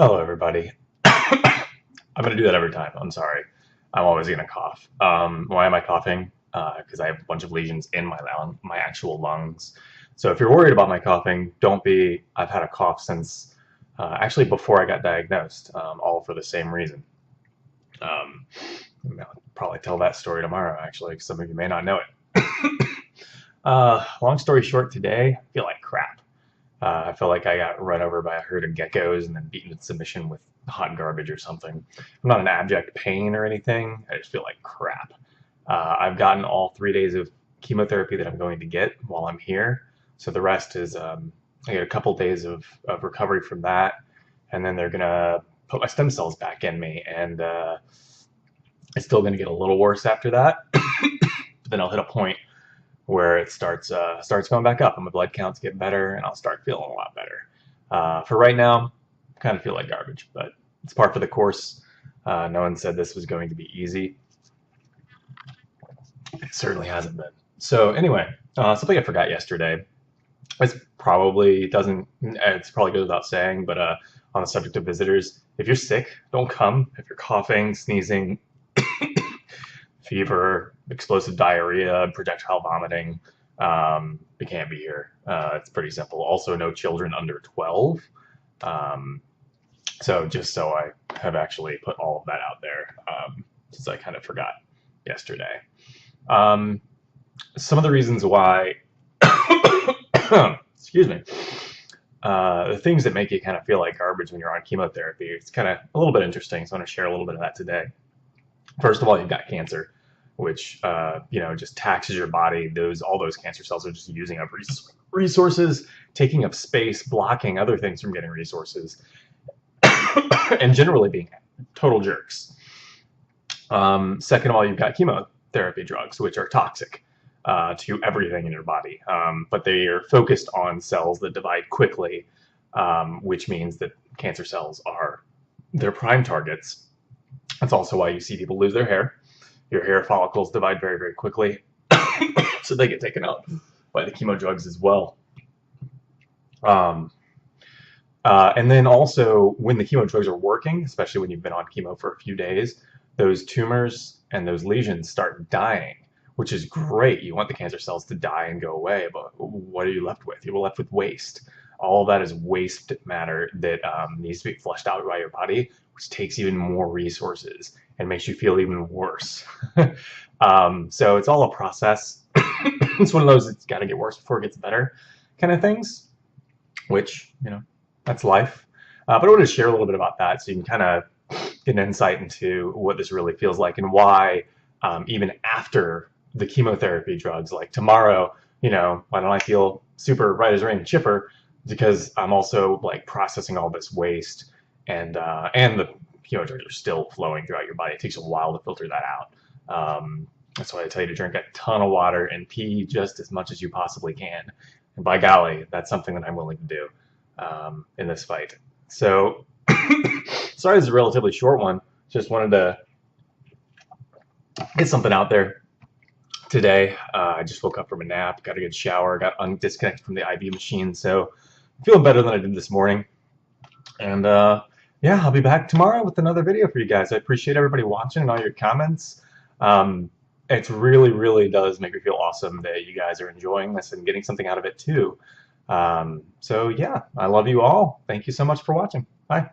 Hello, everybody. I'm going to do that every time. I'm sorry. I'm always going to cough. Why am I coughing? Because I have a bunch of lesions in my actual lungs. So if you're worried about my coughing, don't be. I've had a cough since actually before I got diagnosed, all for the same reason. Um, I'll probably tell that story tomorrow, actually, because some of you may not know it. Long story short, today, I feel like crap. I felt like I got run over by a herd of geckos and then beaten into submission with hot garbage or something. I'm not in abject pain or anything. I just feel like crap. I've gotten all 3 days of chemotherapy that I'm going to get while I'm here. So the rest is I get a couple days of recovery from that, and then they're gonna put my stem cells back in me, and it's still gonna get a little worse after that. But then I'll hit a point where it starts going back up and my blood counts get better and I'll start feeling a lot better. For right now, I kind of feel like garbage, but it's part of the course. No one said this was going to be easy. It certainly hasn't been. So anyway, something I forgot yesterday. It's probably goes without saying, but on the subject of visitors, if you're sick, don't come. If you're coughing, sneezing, fever, explosive diarrhea, projectile vomiting, you can't be here. It's pretty simple. Also, no children under 12. So just so I have actually put all of that out there, since I kind of forgot yesterday. Some of the reasons why, excuse me, the things that make you kind of feel like garbage when you're on chemotherapy, it's kind of a little bit interesting, so I want to share a little bit of that today. First of all, you've got cancer, which just taxes your body. All those cancer cells are just using up resources, taking up space, blocking other things from getting resources, and generally being total jerks. Second of all, you've got chemotherapy drugs, which are toxic to everything in your body, but they are focused on cells that divide quickly, which means that cancer cells are their prime targets. That's also why you see people lose their hair. Your hair follicles divide very, very quickly, so they get taken out by the chemo drugs as well. And then also, when the chemo drugs are working, especially when you've been on chemo for a few days, those tumors and those lesions start dying, which is great. You want the cancer cells to die and go away, but what are you left with? You're left with waste. All of that is waste matter that needs to be flushed out by your body, which takes even more resources and makes you feel even worse. So it's all a process. It's one of those, it's got to get worse before it gets better kind of things, which, that's life. But I want to share a little bit about that so you can kind of get an insight into what this really feels like and why, even after the chemotherapy drugs, like tomorrow, why don't I feel super bright as rain, chipper? Because I'm also like processing all this waste, and the chemo drugs are still flowing throughout your body. It takes a while to filter that out. That's why I tell you to drink a ton of water and pee just as much as you possibly can. And by golly, that's something that I'm willing to do in this fight. So, sorry, this is a relatively short one. Just wanted to get something out there today. I just woke up from a nap, got a good shower, got disconnected from the IV machine, so I'm feeling better than I did this morning. And yeah, I'll be back tomorrow with another video for you guys. I appreciate everybody watching and all your comments. It really, really does make me feel awesome that you guys are enjoying this and getting something out of it too. So yeah, I love you all. Thank you so much for watching. Bye.